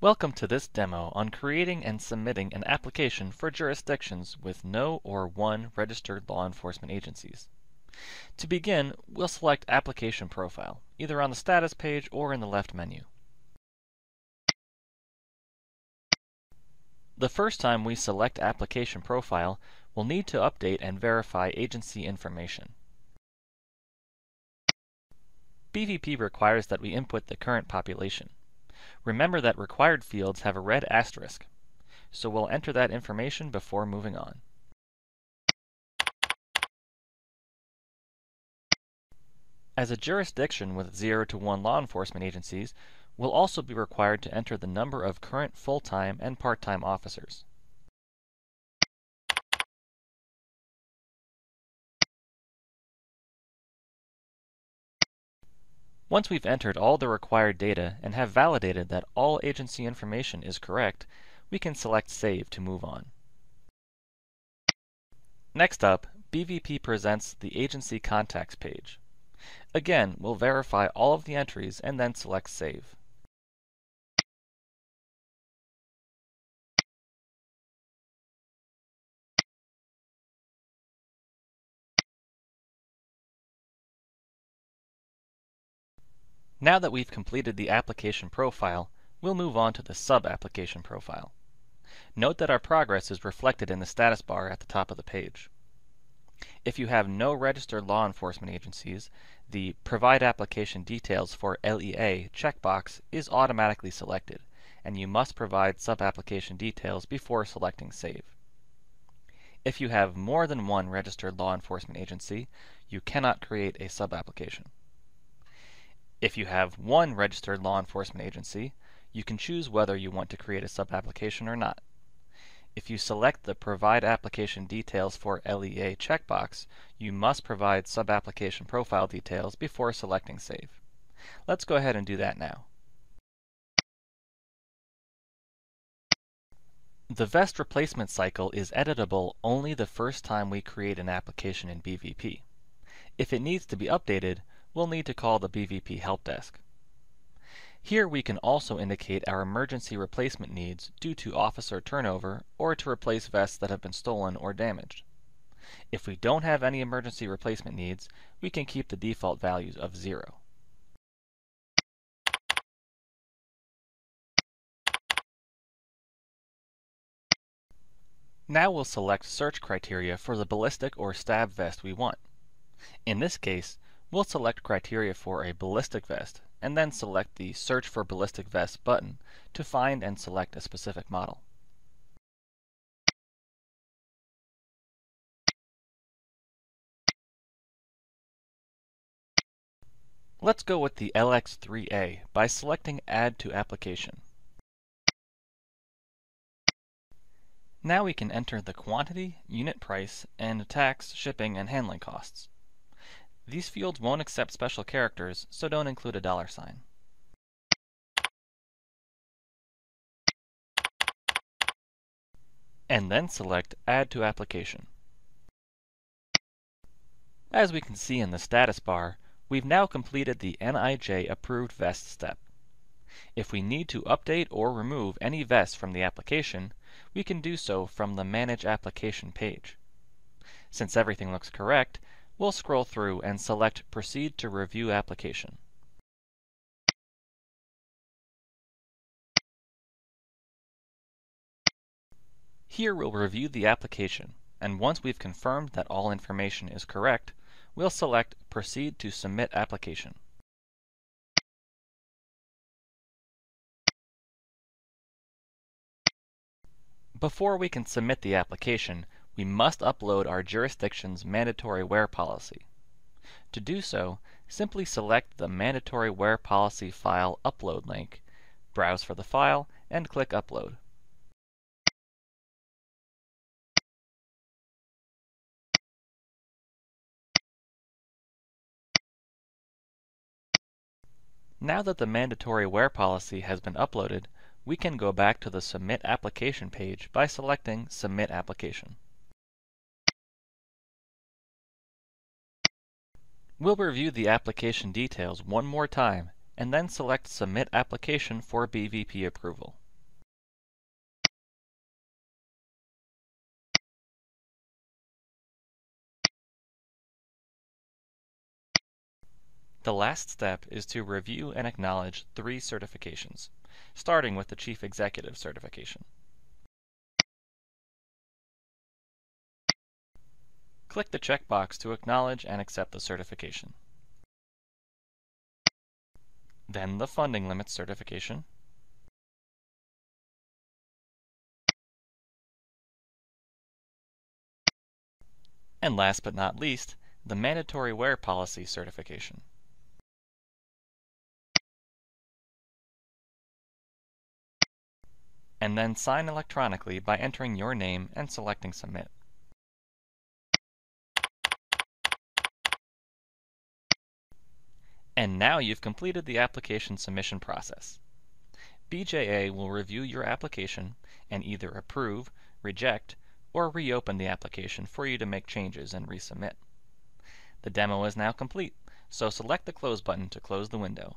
Welcome to this demo on creating and submitting an application for jurisdictions with no or one registered law enforcement agencies. To begin, we'll select Application Profile, either on the status page or in the left menu. The first time we select Application Profile, we'll need to update and verify agency information. BVP requires that we input the current population. Remember that required fields have a red asterisk, so we'll enter that information before moving on. As a jurisdiction with 0 to 1 law enforcement agencies, we'll also be required to enter the number of current full-time and part-time officers. Once we've entered all the required data and have validated that all agency information is correct, we can select Save to move on. Next up, BVP presents the Agency Contacts page. Again, we'll verify all of the entries and then select Save. Now that we've completed the application profile, we'll move on to the sub-application profile. Note that our progress is reflected in the status bar at the top of the page. If you have no registered law enforcement agencies, the Provide Application Details for LEA checkbox is automatically selected, and you must provide sub-application details before selecting Save. If you have more than one registered law enforcement agency, you cannot create a sub-application. If you have one registered law enforcement agency, you can choose whether you want to create a sub-application or not. If you select the Provide Application Details for LEA checkbox, you must provide sub-application profile details before selecting Save. Let's go ahead and do that now. The vest replacement cycle is editable only the first time we create an application in BVP. If it needs to be updated, we'll need to call the BVP Help Desk. Here we can also indicate our emergency replacement needs due to officer turnover or to replace vests that have been stolen or damaged. If we don't have any emergency replacement needs, we can keep the default values of 0. Now we'll select search criteria for the ballistic or stab vest we want. In this case, we'll select criteria for a ballistic vest and then select the Search for Ballistic Vest button to find and select a specific model. Let's go with the LX3A by selecting Add to Application. Now we can enter the quantity, unit price, and tax, shipping, and handling costs. These fields won't accept special characters, so don't include a $sign. And then select Add to Application. As we can see in the status bar, we've now completed the NIJ Approved Vest step. If we need to update or remove any vests from the application, we can do so from the Manage Application page. Since everything looks correct, we'll scroll through and select Proceed to Review Application. Here we'll review the application, and once we've confirmed that all information is correct, we'll select Proceed to Submit Application. Before we can submit the application, we must upload our jurisdiction's mandatory wear policy. To do so, simply select the Mandatory Wear Policy File Upload link, browse for the file, and click Upload. Now that the mandatory wear policy has been uploaded, we can go back to the Submit Application page by selecting Submit Application. We'll review the application details one more time and then select Submit Application for BVP approval. The last step is to review and acknowledge 3 certifications, starting with the Chief Executive certification. Click the checkbox to acknowledge and accept the certification. Then the Funding Limits certification, and last but not least, the Mandatory Wear Policy certification. And then sign electronically by entering your name and selecting Submit. And now you've completed the application submission process. BJA will review your application and either approve, reject, or reopen the application for you to make changes and resubmit. The demo is now complete, so select the Close button to close the window.